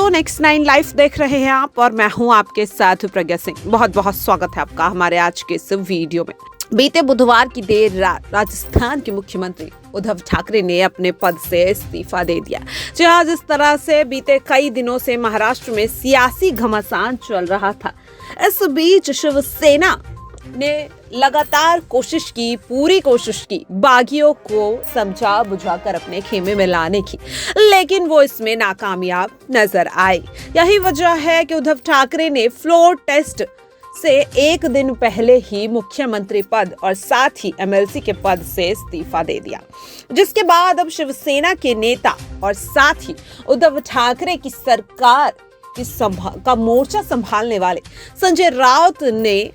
दोस्तों, next 9 live देख रहे हैं आप और मैं हूं आपके साथ प्रज्ञा सिंह। बहुत बहुत स्वागत है आपका हमारे आज के इस वीडियो में। बीते बुधवार की देर रात राजस्थान के मुख्यमंत्री उद्धव ठाकरे ने अपने पद से इस्तीफा दे दिया। जी हाँ, जिस तरह से बीते कई दिनों से महाराष्ट्र में सियासी घमासान चल रहा था, इस बीच शिवसेना ने लगातार पूरी कोशिश की बागियों को समझा बुझाकर अपने खेमे में लाने की, लेकिन वो इसमें नाकामयाब नजर आए। यही वजह है कि उद्धव ठाकरे ने फ्लोर टेस्ट से एक दिन पहले ही मुख्यमंत्री पद और साथ ही एमएलसी के पद से इस्तीफा दे दिया, जिसके बाद अब शिवसेना के नेता और साथ ही उद्धव ठाकरे की सरकार का मोर्चा संभालने वाले संजय राउत ने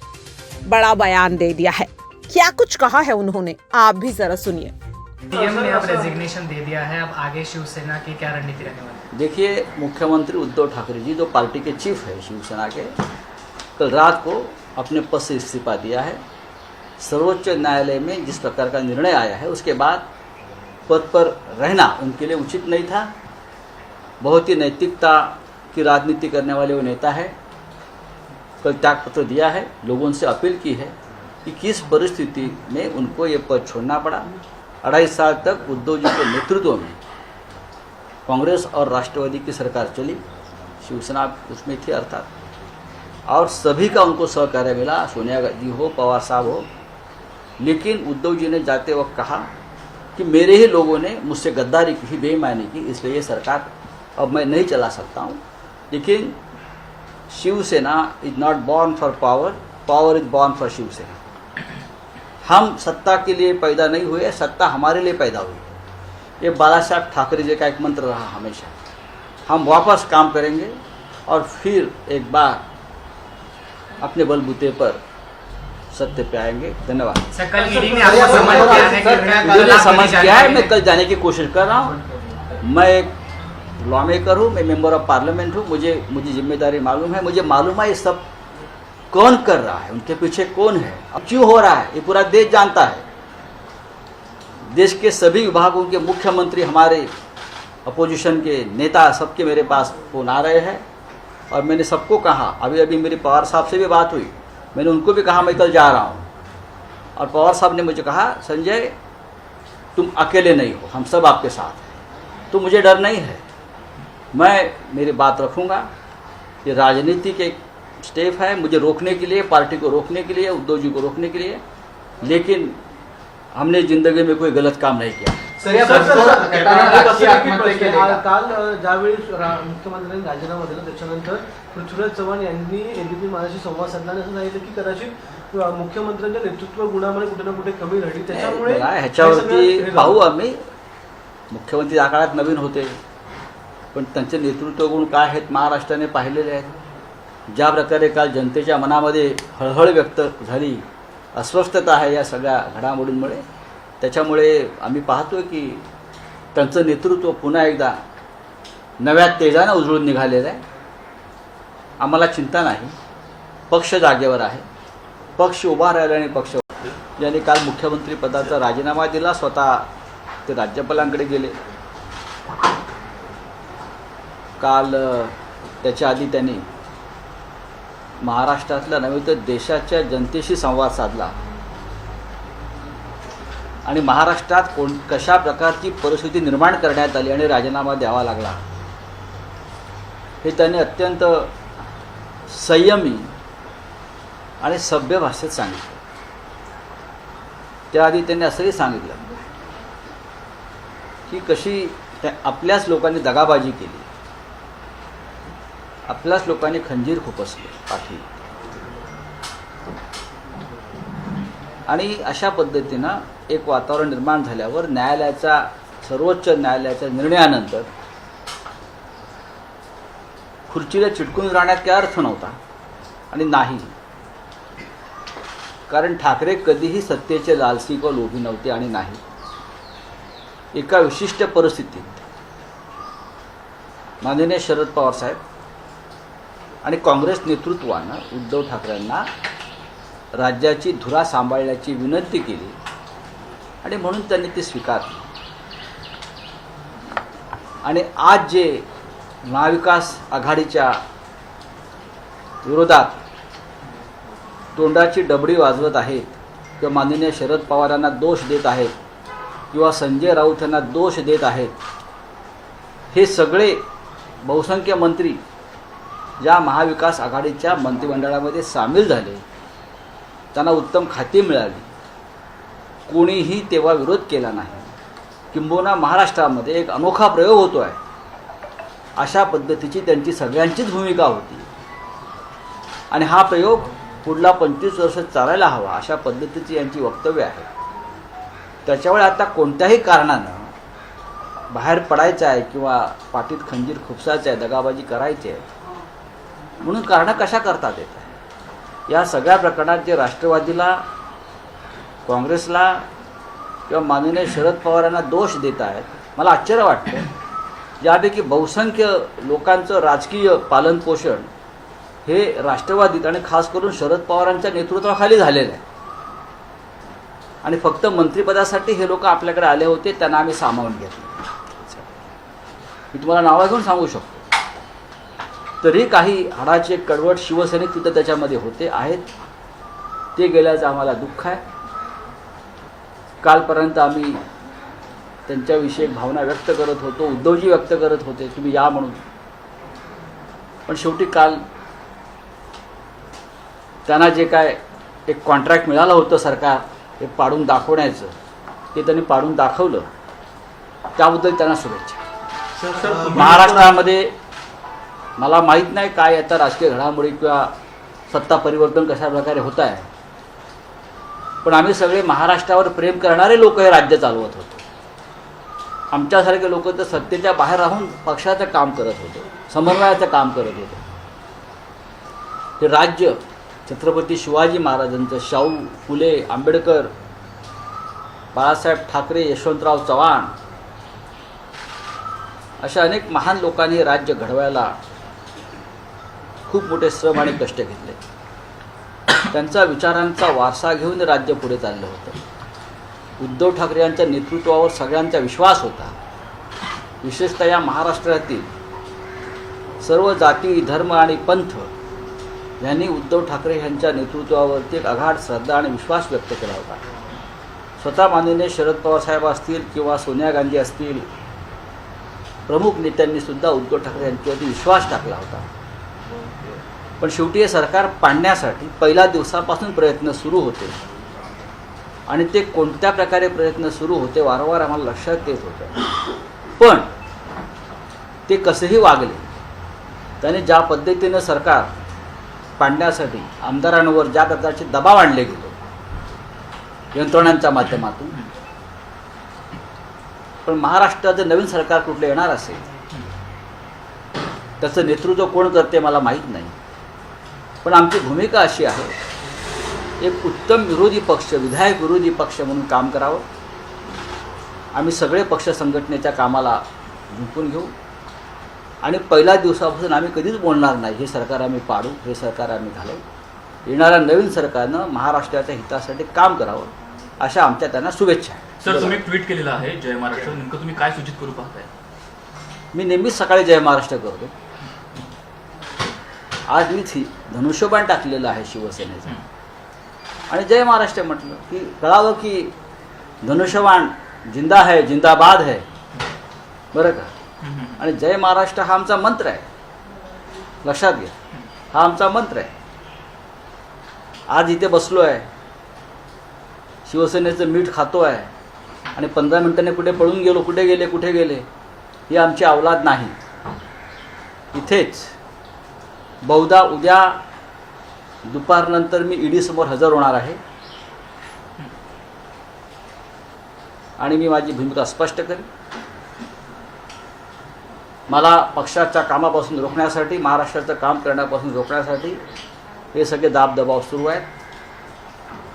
बड़ा बयान दे दिया है। क्या कुछ कहा है उन्होंने, आप भी जरा सुनिए। सीएम ने अब रेजिग्नेशन दे दिया है, अब आगे शिवसेना की क्या रणनीति रहने वाली है? देखिए, मुख्यमंत्री उद्धव ठाकरे जी जो पार्टी के चीफ है शिवसेना के, कल रात को अपने पद से इस्तीफा दिया है। सर्वोच्च न्यायालय में जिस प्रकार का निर्णय आया है उसके बाद पद पर रहना उनके लिए उचित नहीं था। बहुत ही नैतिकता की राजनीति करने वाले वो नेता है। कल त्यागपत्र दिया है, लोगों से अपील की है कि किस परिस्थिति में उनको ये पद छोड़ना पड़ा। 2.5 साल तक उद्धव जी के नेतृत्व में कांग्रेस और राष्ट्रवादी की सरकार चली, शिवसेना उसमें थी अर्थात, और सभी का उनको सहकार्य मिला, सोनिया गांधी हो, पवार साहब हो। लेकिन उद्धव जी ने जाते वक्त कहा कि मेरे ही लोगों ने मुझसे गद्दारी की, बेईमानी की, इसलिए ये सरकार अब मैं नहीं चला सकता हूँ। लेकिन Shivsena is not born for power, power is born for Shivsena. हम सत्ता के लिए पैदा नहीं हुए, सत्ता हमारे लिए पैदा हुई। ये बाला साहब ठाकरे जी का एक मंत्र रहा हमेशा। हम वापस काम करेंगे और फिर एक बार अपने बलबूते पर सत्य पे आएंगे। धन्यवाद। सर, कल ईडी ने आपको समझ किया है कि मुझे समझ किया है, मैं कल जाने की कोशिश कर रहा हूँ। मैं एक लॉ मेकर हूँ, मैं मेंबर ऑफ पार्लियामेंट हूँ, मुझे जिम्मेदारी मालूम है। मुझे मालूम है ये सब कौन कर रहा है, उनके पीछे कौन है, अब क्यों हो रहा है, ये पूरा देश जानता है। देश के सभी विभागों के मुख्यमंत्री, हमारे अपोजिशन के नेता, सबके मेरे पास फोन आ रहे हैं और मैंने सबको कहा। अभी मेरी पवार साहब से भी बात हुई, मैंने उनको भी कहा मैं कल जा रहा हूँ। और पवार साहब ने मुझे कहा, संजय तुम अकेले नहीं हो, हम सब आपके साथ हैं, तो मुझे डर नहीं है। मैं मेरी बात रखूँगा। ये राजनीति के स्टेप है मुझे रोकने के लिए, पार्टी को रोकने के लिए, उद्धव जी को रोकने के लिए, लेकिन हमने जिंदगी में कोई गलत काम नहीं किया। काल ज्यावेळी मुख्यमंत्र्यांनी राजीनामा दिला त्याच्यानंतर पृथ्वीराज चव्हाण यांनी एबीपी माझ्याशी संवाद साधला आणि असं सांगितलं की कदाचित मुख्यमंत्र्यांच्या नेतृत्व गुणामध्ये कुठे ना कुठे कमी राहिली, त्याच्यामुळे ह्याच्यावरती पाहू आम्ही। मुख्यमंत्री या काळात नवीन होते, पण त्यांचे नेतृत्व गुण काय आहेत महाराष्ट्राने पाहिलेले आहेत। ज्या प्रकारे काल जनतेच्या मनामध्ये हळहळ व्यक्त झाली, अस्वस्थता आहे या सगळ्या घडामोडींमुळे, त्याच्यामुळे आम्ही पाहतोय की त्यांचं नेतृत्व पुन्हा एकदा नव्या तेजानं उजळून निघालेलं आहे। आम्हाला चिंता नाही, पक्ष जागेवर आहे, पक्ष उभा राहिला आणि पक्ष ज्यांनी काल मुख्यमंत्री पदाचा राजीनामा दिला, स्वतः ते राज्यपालांकडे गेले। काल त्याच्या आधी त्यांनी महाराष्ट्रातल्या नव्हे तर देशाच्या जनतेशी संवाद साधला आणि महाराष्ट्रात कशा प्रकारची परिस्थिती निर्माण करण्यात आली आणि राजीनामा द्यावा लागला हे त्यांनी अत्यंत संयमी आणि सभ्य भाषेत सांगितलं। त्याआधी त्यांनी असंही सांगितलं की कशी आपल्याच लोकांनी दगाबाजी केली, आपल्याच लोकांनी खंजीर खुपसले पाठी, आणि अशा पद्धतीनं एक वातावरण निर्माण झाल्यावर सर्वोच्च न्यायालयाच्या निर्णयानंतर खुर्चीला चिटकून राहण्यात काय अर्थ नव्हता आणि नाही, कारण ठाकरे कधीही सत्तेचे लालसी व लोभी नव्हते आणि नाही। एका विशिष्ट परिस्थितीत माननीय शरद पवार साहेब आणि काँग्रेस नेतृत्वानं उद्धव ठाकरेंना राज्याची धुरा सांभाळण्याची विनंती केली आणि म्हणून त्यांनी ती स्वीकारली। आणि आज जे महाविकास आघाडीच्या विरोधात तोंडाची डबडी वाजवत आहेत किंवा माननीय शरद पवारांना दोष देत आहेत किंवा संजय राऊत यांना दोष देत आहेत, हे सगळे बहुसंख्य मंत्री ज्या महाविकास आघाडीच्या मंत्रिमंडळामध्ये सामील झाले, त्यांना उत्तम खाती मिळाली, कोणीही तेव्हा विरोध केला नाही. किंबहुना महाराष्ट्रामध्ये एक अनोखा प्रयोग होतो आहे, अशा पद्धतीची त्यांची सगळ्यांचीच भूमिका होती. आणि हा प्रयोग पुढला 25 वर्ष चालायला हवा अशा पद्धतीची यांची वक्तव्य आहे. त्याच्यामुळे आता कोणत्याही कारणानं बाहेर पडायचं आहे किंवा पाठीत खंजीर खुपसायचं आहे, दगाबाजी करायची आहे म्हणून कारणं कशा करतात येत आहे. या सगळ्या प्रकरणात जे राष्ट्रवादीला, काँग्रेसला किंवा माननीय शरद पवारांना दोष देत आहेत, मला आश्चर्य वाटतं. यापैकी बहुसंख्य लोकांचं राजकीय पालनपोषण हे राष्ट्रवादीत आणि खास करून शरद पवारांच्या नेतृत्वाखाली झालेलं आहे. आणि फक्त मंत्रिपदासाठी हे लोक आपल्याकडे आले होते, त्यांना आम्ही सामावून घेतलं. मी तुम्हाला नावं घेऊन सांगू शकतो. तरी काही हाडाचे कडवट शिवसैनिक तिथं त्याच्यामध्ये होते, आहेत. ते गेल्याचं आम्हाला दुःख आहे. कालपर्यंत आम्ही त्यांच्याविषयी भावना व्यक्त करत होतो, उद्धवजी व्यक्त करत होते तुम्ही या म्हणून. पण शेवटी काल त्यांना जे काय एक कॉन्ट्रॅक्ट मिळालं होतं सरकार हे पाडून दाखवण्याचं, ते त्यांनी पाडून दाखवलं. त्याबद्दल त्यांना शुभेच्छा. महाराष्ट्रामध्ये मला माहीत नाही काय आता राजकीय घडामोडी किंवा सत्ता परिवर्तन कशा प्रकारे होत आहे, पण आम्ही सगळे महाराष्ट्रावर प्रेम करणारे लोक हे राज्य चालवत होतो. आमच्यासारखे लोक तर सत्तेच्या बाहेर राहून पक्षाचं काम करत होते, समन्वयाचं काम करत होते. हे राज्य छत्रपती शिवाजी महाराजांचं, शाहू फुले, आंबेडकर, बाळासाहेब ठाकरे, यशवंतराव चव्हाण अशा अनेक महान लोकांनी हे राज्य घडवायला खूप मोठे श्रम आणि कष्ट घेतले. त्यांचा विचारांचा वारसा घेऊन राज्य पुढे चाललं होतं. उद्धव ठाकरे यांच्या नेतृत्वावर सगळ्यांचा विश्वास होता. विशेषतः या महाराष्ट्रातील सर्व जाती, धर्म आणि पंथ यांनी उद्धव ठाकरे यांच्या नेतृत्वावरती एक अगाढ श्रद्धा आणि विश्वास व्यक्त केला होता. स्वतः माननीय शरद पवार साहेब असतील किंवा सोनिया गांधी असतील, प्रमुख नेत्यांनी सुद्धा उद्धव ठाकरे यांच्यावरती विश्वास टाकला होता. पण शेवटी हे सरकार पाडण्यासाठी पहिल्या दिवसापासून प्रयत्न सुरू होते. आणि ते कोणत्या प्रकारे प्रयत्न सुरू होते वारंवार आम्हाला लक्षात येत होतं. पण ते कसेही वागले, त्याने ज्या पद्धतीनं सरकार पाडण्यासाठी आमदारांवर ज्या प्रकारचे दबाव आणले गेले यंत्रणांच्या माध्यमातून, पण महाराष्ट्राचं नवीन सरकार कुठलं येणार असेल त्याचं नेतृत्व कोण करते मला माहीत नाही. पण आमची भूमिका अशी आहे, एक उत्तम विरोधी पक्ष, विधायक विरोधी पक्ष म्हणून काम करावं. आम्ही सगळे पक्ष संघटनेच्या कामाला झुंपून घेऊ आणि पहिल्या दिवसापासून आम्ही कधीच बोलणार नाही हे सरकार आम्ही पाडू, हे सरकार आम्ही घालवू. येणाऱ्या नवीन सरकारनं महाराष्ट्राच्या हितासाठी काम करावं अशा आमच्या त्यांना शुभेच्छा आहेत. सर, तुम्ही ट्विट केलेलं आहे जय महाराष्ट्र, नेमकं तुम्ही काय सूचित करू पाहताय? मी नेहमीच सकाळी जय महाराष्ट्र करतो. आज मीच धनुष्यबाण टाकलेलं आहे शिवसेनेचं आणि जय महाराष्ट्र म्हटलं की कळावं की धनुष्यबाण जिंदा है, जिंदाबाद है, बरं का. आणि जय महाराष्ट्र हा आमचा मंत्र आहे, लक्षात घ्या, हा आमचा मंत्र आहे. आज इथे बसलो आहे, शिवसेनेचं मीठ खातो आहे आणि 15 मिनिटांनी कुठे पळून गेलो, कुठे गेले ही आमची औलाद नाही. इथेच बहुधा उद्या दुपारनंतर मी ईडी समोर हजर होणार आहे आणि मी माझी भूमिका स्पष्ट करेन. मला पक्षाच्या कामापासून रोखण्यासाठी, महाराष्ट्राचं काम करण्यापासून रोखण्यासाठी हे सगळे दाबदबाव सुरू आहेत.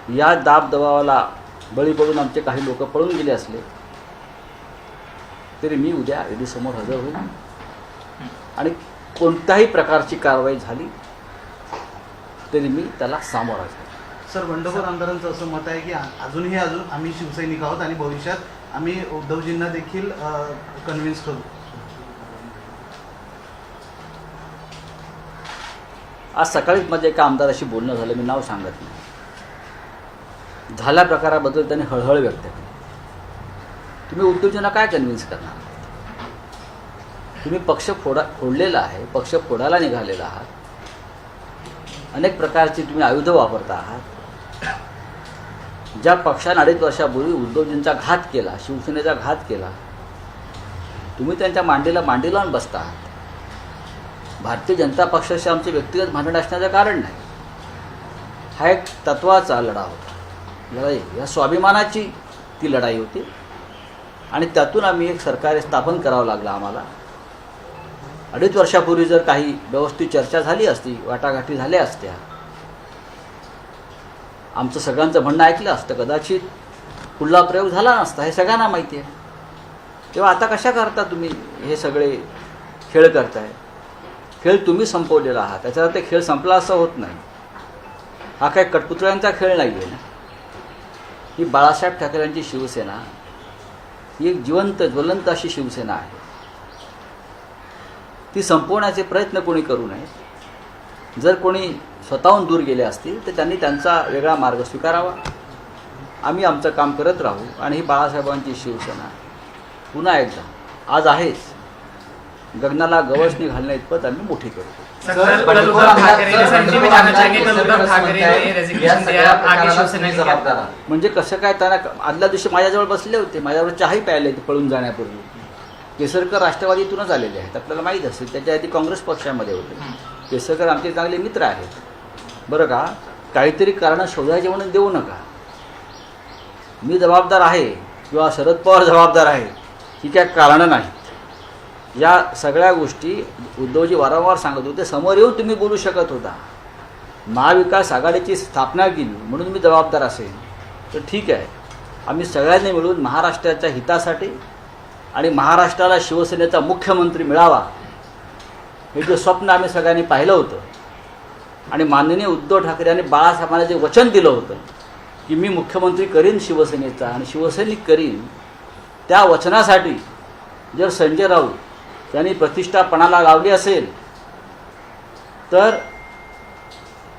या दाबदबावाला बळी पडून आमचे काही लोक पळून गेले असले तरी मी उद्या ईडी समोर हजर होईल आणि कोणत्याही प्रकारची कारवाई झाली तरी मी त्याला सामोरा जाईल. सर, बंडखोर आमदारांचं असं मत आहे की अजून आम्ही शिवसैनिक आहोत आणि भविष्यात आम्ही उद्धवजींना देखील कन्व्हिन्स करू. आज सकाळीच माझ्या एका आमदाराशी बोलणं झालं, मी नाव सांगत नाही. झाल्या प्रकाराबद्दल त्यांनी हळहळ व्यक्त केली. तुम्ही उद्धवजींना काय कन्व्हिन्स करणार? तुम्ही पक्ष फोडलेला आहे, पक्ष फोडायला निघालेला आहात, अनेक प्रकारची तुम्ही आयुधं वापरता आहात. ज्या पक्षाने 2.5 वर्षापूर्वी उद्धवजींचा घात केला, शिवसेनेचा घात केला, तुम्ही त्यांच्या मांडीला मांडी लावून बसता आहात. भारतीय जनता पक्षाशी आमचे व्यक्तिगत भांडण असण्याचं कारण नाही. हा एक तत्वाचा लढा होता, लढाई या स्वाभिमानाची ती लढाई होती आणि त्यातून आम्ही एक सरकार स्थापन करावं लागलं आम्हाला. 2.5 वर्षापूर्वी जर काही व्यवस्थित चर्चा झाली असती, वाटाघाटी झाल्या असत्या, आमचं सगळ्यांचं म्हणणं ऐकलं असतं, कदाचित पुढला प्रयोग झाला नसता. हे सगळ्यांना माहिती आहे. तेव्हा आता कशा करता तुम्ही हे सगळे खेळ करताय? खेळ तुम्ही संपवलेला आहात, त्याच्यावर ते खेळ संपला असं होत नाही. हा काही कठपुतळ्यांचा खेळ नाही आहे ना. ही बाळासाहेब ठाकरेंची शिवसेना ही एक जिवंत ज्वलंत अशी शिवसेना आहे. ती संपवण्याचे प्रयत्न कोणी करू नये. जर कोणी स्वतःहून दूर गेले असतील तर त्यांनी त्यांचा वेगळा मार्ग स्वीकारावा. आम्ही आमचं काम करत राहू आणि ही बाळासाहेबांची शिवसेना पुन्हा एकदा आज आहेच, गगनाला गवसणी घालण्या इतपत आम्ही मोठी करू. सर, कल उद्धव ठाकरे ने संजय भी जानना चाहेंगे, कल उद्धव ठाकरे ने रेजिग्नेशन दिया, आगे शिवसेना की क्या? म्हणजे कसं काय, त्यांना आदल्या दिवशी माझ्याजवळ बसले होते, माझ्यावर चहाही प्यायले पळून जाण्यापूर्वी. केसरकर राष्ट्रवादीतूनच आलेले आहेत, आपल्याला माहीत असेल. त्याच्या आधी काँग्रेस पक्षामध्ये होते. केसरकर आमचे चांगले मित्र आहेत, बरं का. काहीतरी कारणं शोधायचे म्हणून देऊ नका. मी जबाबदार आहे किंवा शरद पवार जबाबदार आहे ही काय कारणं नाहीत. या सगळ्या गोष्टी उद्धवजी वारंवार सांगत होते. समोर येऊन तुम्ही बोलू शकत होता. महाविकास आघाडीची स्थापना केली म्हणून मी जबाबदार असेल तर ठीक आहे. आम्ही सगळ्यांनी मिळून महाराष्ट्राच्या हितासाठी आणि महाराष्ट्राला शिवसेनेचा मुख्यमंत्री मिळावा हे जे स्वप्न आम्ही सगळ्यांनी पाहिलं होतं आणि माननीय उद्धव ठाकरे यांनी बाळासाहेबांना जे वचन दिलं होतं की मी मुख्यमंत्री करीन शिवसेनेचा आणि शिवसैनिक करीन, त्या वचनासाठी जर संजय राऊत यांनी प्रतिष्ठा पणाला लावली असेल तर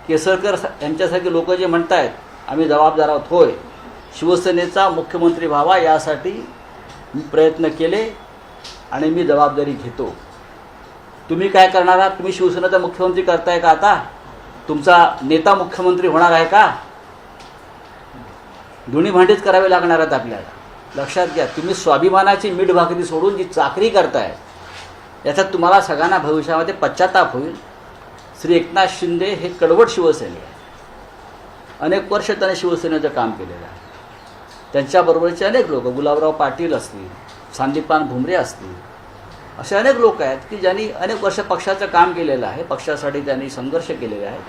केसरकर यांच्यासारखे लोक जे म्हणत आहेत आम्ही जबाबदार आहोत, होय, शिवसेनेचा मुख्यमंत्री व्हावा यासाठी मी प्रयत्न केले आणि मी जबाबदारी घेतो. तुम्ही काय करणार आहात? तुम्ही शिवसेनेचा मुख्यमंत्री करताय का? आता तुमचा नेता मुख्यमंत्री होणार आहे का? दोन्ही भांडीच करावे लागणार आहेत आपल्याला. लक्षात घ्या, तुम्ही स्वाभिमानाची मीठ भाकरी सोडून जी चाकरी करताय याच्यात तुम्हाला सगळ्यांना भविष्यामध्ये पश्चाताप होईल. श्री एकनाथ शिंदे हे कडवट शिवसैनिक आहे. अनेक वर्ष त्याने शिवसेनेचं काम केलेलं आहे. त्यांच्याबरोबरचे अनेक लोक, गुलाबराव पाटील असतील, संदीपान भुमरे असतील, असे अनेक लोक आहेत की ज्यांनी अनेक वर्ष पक्षाचं काम केलेलं आहे. पक्षासाठी त्यांनी संघर्ष केलेले आहेत.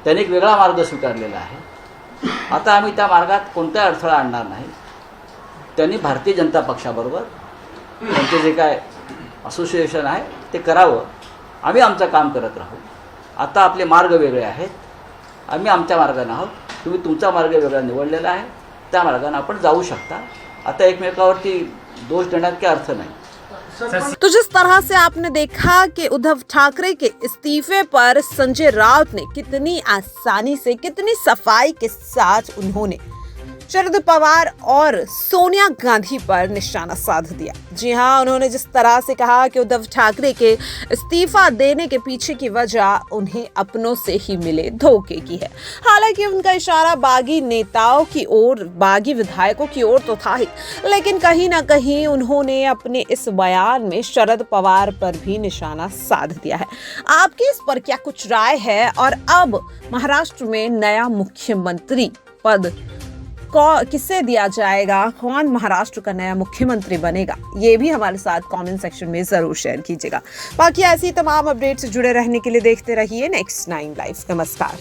त्यांनी एक वेगळा मार्ग स्वीकारलेला आहे. आता आम्ही त्या मार्गात कोणता अडथळा आणणार नाही. त्यांनी भारतीय जनता पक्षाबरोबर त्यांचे जे काय असोसिएशन आहे ते करावं. आम्ही आमचं काम करत राहू. आता आपले मार्ग वेगळे आहेत. आम्ही आमच्या मार्गाने आहोत. तुम्ही तुमचा मार्ग वेगळा निवडलेला आहे, त्या मार्गाने आपण जाऊ शकता. आता एकमेकावरती दोष देण्यात काही अर्थ नाही. तो जिस तरह से आपने देखा कि उद्धव ठाकरे के इस्तीफे पर संजय राउत ने कितनी आसानी से, कितनी सफाई के साथ उन्होंने शरद पवार और सोनिया गांधी पर निशाना साध दिया। जी हां, उन्होंने जिस तरह से कहा कि उद्धव ठाकरे के इस्तीफा देने के पीछे की वजह उन्हें अपनों से ही मिले धोखे की है। हालांकि उनका इशारा बागी नेताओं की ओर, बागी विधायकों की ओर तो था ही, लेकिन कहीं ना कहीं उन्होंने अपने इस बयान में शरद पवार पर भी निशाना साध दिया है। आपकी इस पर क्या कुछ राय है? और अब महाराष्ट्र में नया मुख्यमंत्री पद किसे दिया जाएगा? कौन महाराष्ट्र का नया मुख्यमंत्री बनेगा? ये भी हमारे साथ कमेंट सेक्शन में जरूर शेयर कीजिएगा। बाकी ऐसी तमाम अपडेट से जुड़े रहने के लिए देखते रहिए नेक्स्ट 9 लाइव। नमस्कार।